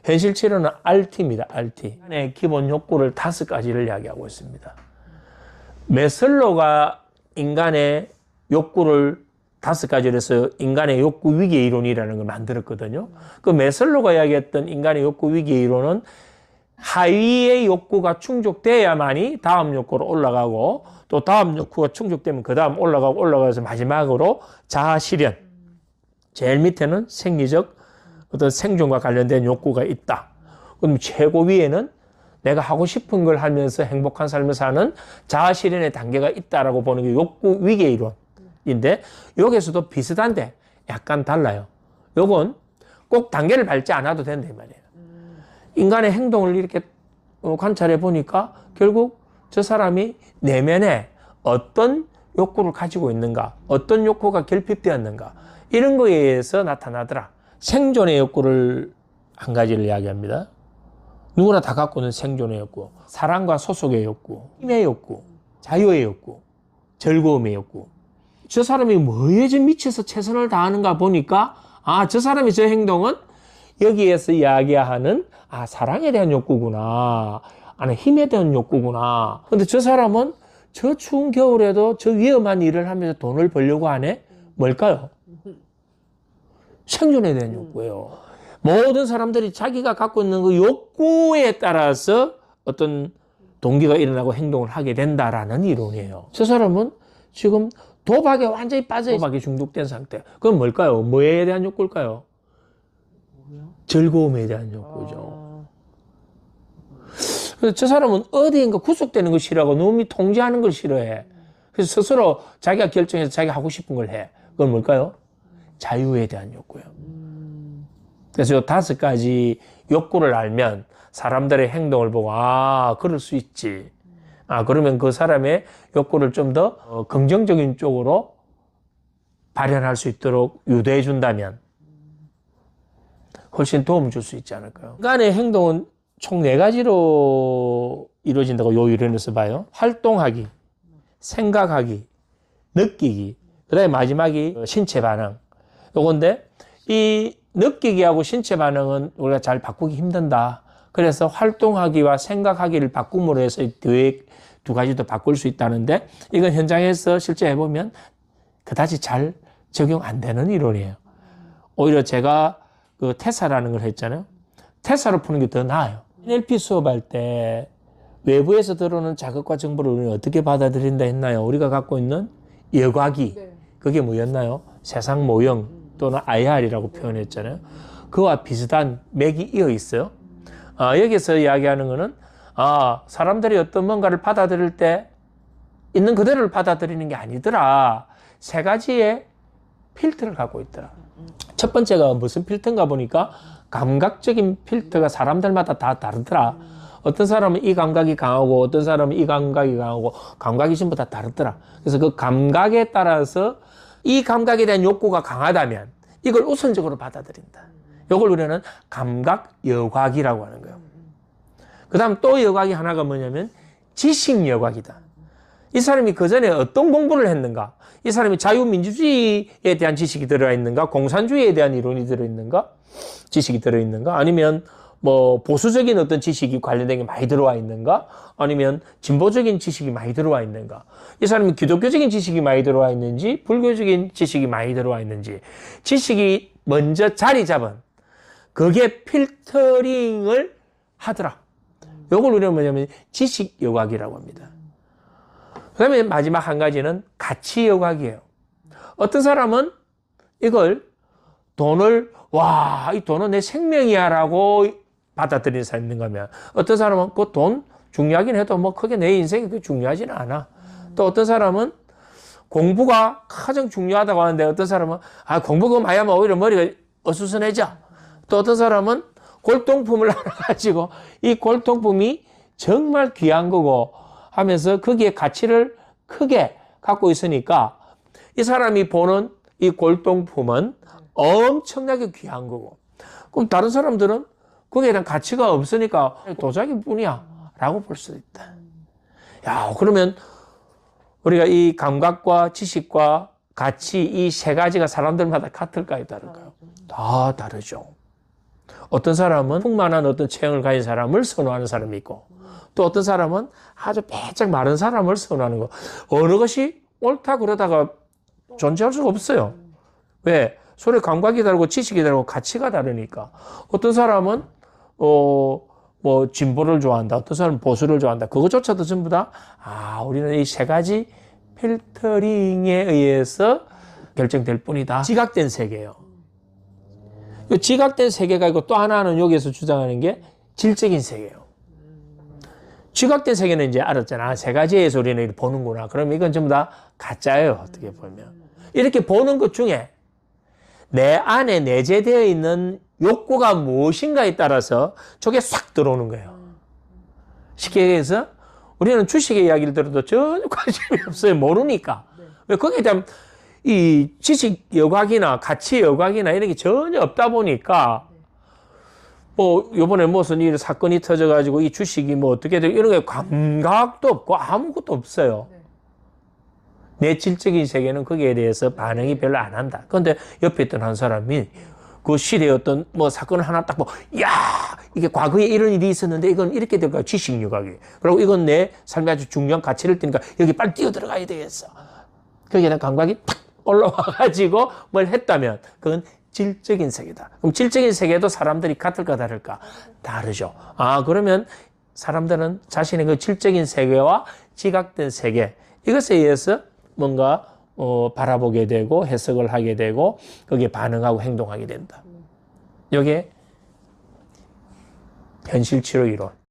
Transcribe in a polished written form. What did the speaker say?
현실 치료는 RT입니다. RT. 인간의 기본 욕구를 5가지를 이야기하고 있습니다. 메슬로가 인간의 욕구를 5가지로 해서 인간의 욕구 위계 이론이라는 걸 만들었거든요. 그 메슬로가 이야기했던 인간의 욕구 위계 이론은 하위의 욕구가 충족돼야만이 다음 욕구로 올라가고, 또 다음 욕구가 충족되면 그 다음 올라가서 마지막으로 자아 실현. 제일 밑에는 생리적 어떤 생존과 관련된 욕구가 있다. 그럼 최고 위에는 내가 하고 싶은 걸 하면서 행복한 삶을 사는 자아 실현의 단계가 있다라고 보는 게 욕구 위계 이론인데, 여기서도 비슷한데 약간 달라요. 요건 꼭 단계를 밟지 않아도 된다 이 말이에요. 인간의 행동을 이렇게 관찰해 보니까 결국 저 사람이 내면에 어떤 욕구를 가지고 있는가, 어떤 욕구가 결핍되었는가, 이런 거에 의해서 나타나더라. 생존의 욕구를 한 가지를 이야기합니다. 누구나 다 갖고 있는 생존의 욕구, 사랑과 소속의 욕구, 힘의 욕구, 자유의 욕구, 즐거움의 욕구. 저 사람이 뭐에 좀 미쳐서 최선을 다하는가 보니까, 저 사람이 저 행동은 여기에서 이야기하는 사랑에 대한 욕구구나, 힘에 대한 욕구구나. 근데 저 사람은 저 추운 겨울에도 저 위험한 일을 하면서 돈을 벌려고 하네? 뭘까요? 생존에 대한 욕구예요. 모든 사람들이 자기가 갖고 있는 그 욕구에 따라서 어떤 동기가 일어나고 행동을 하게 된다라는 이론이에요. 저 사람은 지금 도박에 완전히 빠져 도박에 중독된 상태. 그건 뭘까요? 뭐에 대한 욕구일까요? 즐거움에 대한 욕구죠. 그래서 저 사람은 어디인가 구속되는 걸 싫어하고 남이 통제하는 걸 싫어해. 그래서 스스로 자기가 결정해서 자기가 하고 싶은 걸 해. 그건 뭘까요? 자유에 대한 욕구예요. 그래서 이 5가지 욕구를 알면 사람들의 행동을 보고 그럴 수 있지. 그러면 그 사람의 욕구를 좀 더 긍정적인 쪽으로 발현할 수 있도록 유도해 준다면 훨씬 도움을 줄 수 있지 않을까요? 인간의 행동은 총 4가지로 이루어진다고 요 이론에서 봐요. 활동하기, 생각하기, 느끼기, 그 다음에 마지막이 신체 반응. 요건데 이 느끼기하고 신체 반응은 우리가 잘 바꾸기 힘든다. 그래서 활동하기와 생각하기를 바꿈으로 해서 뒤에 2가지도 바꿀 수 있다는데, 이건 현장에서 실제 해보면 그다지 잘 적용 안 되는 이론이에요. 오히려 제가 그 태사라는 걸 했잖아요. 태사로 푸는 게 더 나아요. NLP 수업할 때 외부에서 들어오는 자극과 정보를 우리는 어떻게 받아들인다 했나요? 우리가 갖고 있는 여과기, 그게 뭐였나요? 세상 모형 또는 IR이라고 표현했잖아요. 그와 비슷한 맥이 이어 있어요. 여기서 이야기하는 거는 사람들이 어떤 뭔가를 받아들일 때 있는 그대로를 받아들이는 게 아니더라. 3가지의 필터를 갖고 있더라. 첫 번째가 무슨 필터인가 보니까 감각적인 필터가 사람들마다 다 다르더라. 어떤 사람은 이 감각이 강하고 어떤 사람은 이 감각이 강하고 감각이 전부 다 다르더라. 그래서 그 감각에 따라서 이 감각에 대한 욕구가 강하다면 이걸 우선적으로 받아들인다. 이걸 우리는 감각 여곽이라고 하는 거예요. 그 다음 또 여곽이 하나가 뭐냐면 지식 여곽이다. 이 사람이 그 전에 어떤 공부를 했는가? 이 사람이 자유민주주의에 대한 지식이 들어있는가? 공산주의에 대한 이론이 들어있는가? 지식이 들어있는가? 아니면 뭐 보수적인 어떤 지식이 관련된 게 많이 들어와 있는가? 아니면 진보적인 지식이 많이 들어와 있는가? 이 사람이 기독교적인 지식이 많이 들어와 있는지 불교적인 지식이 많이 들어와 있는지, 지식이 먼저 자리 잡은 그게 필터링을 하더라. 요걸 우리는 뭐냐면 지식 여곽이라고 합니다. 그 다음에 마지막 한 가지는 가치 여곽이에요. 어떤 사람은 이걸 돈을 이 돈은 내 생명이야 라고 받아들이는 사람이 있는가 하면, 어떤 사람은 그 돈 중요하긴 해도 뭐 크게 내 인생이 그렇게 중요하지는 않아. 또 어떤 사람은 공부가 가장 중요하다고 하는데, 어떤 사람은 공부가 많이 하면 오히려 머리가 어수선해져. 또 어떤 사람은 골동품을 하나 가지고 이 골동품이 정말 귀한 거고 하면서 거기에 가치를 크게 갖고 있으니까 이 사람이 보는 이 골동품은 엄청나게 귀한 거고, 그럼 다른 사람들은 거기에 대한 가치가 없으니까 도자기뿐이야 라고 볼 수 있다. 그러면 우리가 이 감각과 지식과 가치 이 3가지가 사람들마다 같을까요, 다를까요? 다 다르죠. 어떤 사람은 풍만한 어떤 체형을 가진 사람을 선호하는 사람이 있고, 또 어떤 사람은 아주 빼짝 마른 사람을 선호하는 거. 어느 것이 옳다 그러다가 존재할 수가 없어요. 왜? 서로 감각이 다르고 지식이 다르고 가치가 다르니까. 어떤 사람은 뭐 진보를 좋아한다. 어떤 사람은 보수를 좋아한다. 그것조차도 전부 다 우리는 이 세 가지 필터링에 의해서 결정될 뿐이다. 지각된 세계예요. 이 지각된 세계가 있고 또 하나는 여기에서 주장하는 게 질적인 세계예요. 지각된 세계는 이제 알았잖아. 세 가지에서 우리는 보는구나. 그럼 이건 전부 다 가짜예요. 어떻게 보면. 이렇게 보는 것 중에 내 안에 내재되어 있는 욕구가 무엇인가에 따라서 저게 싹 들어오는 거예요. 쉽게 얘기해서 우리는 주식의 이야기를 들어도 전혀 관심이 없어요. 모르니까. 왜 거기에 대한 이 지식 여각이나 가치 여각이나 이런 게 전혀 없다 보니까 뭐 요번에 무슨 일 사건이 터져가지고 이 주식이 뭐 어떻게 되고 이런 게 감각도 없고 아무것도 없어요. 내 질적인 세계는 거기에 대해서 반응이 별로 안 한다. 그런데 옆에 있던 한 사람이 그 시대의 어떤 뭐 사건을 하나 딱 이게 과거에 이런 일이 있었는데 이건 이렇게 될까 지식 유각이. 그리고 이건 내 삶에 아주 중요한 가치를 띠니까 여기 빨리 뛰어 들어가야 되겠어. 거기에 대한 감각이 탁 올라와가지고 뭘 했다면 그건 질적인 세계다. 그럼 질적인 세계도 사람들이 같을까 다를까? 다르죠. 그러면 사람들은 자신의 그 질적인 세계와 지각된 세계 이것에 의해서 뭔가 바라보게 되고 해석을 하게 되고 거기에 반응하고 행동하게 된다. 이게 현실치료 이론.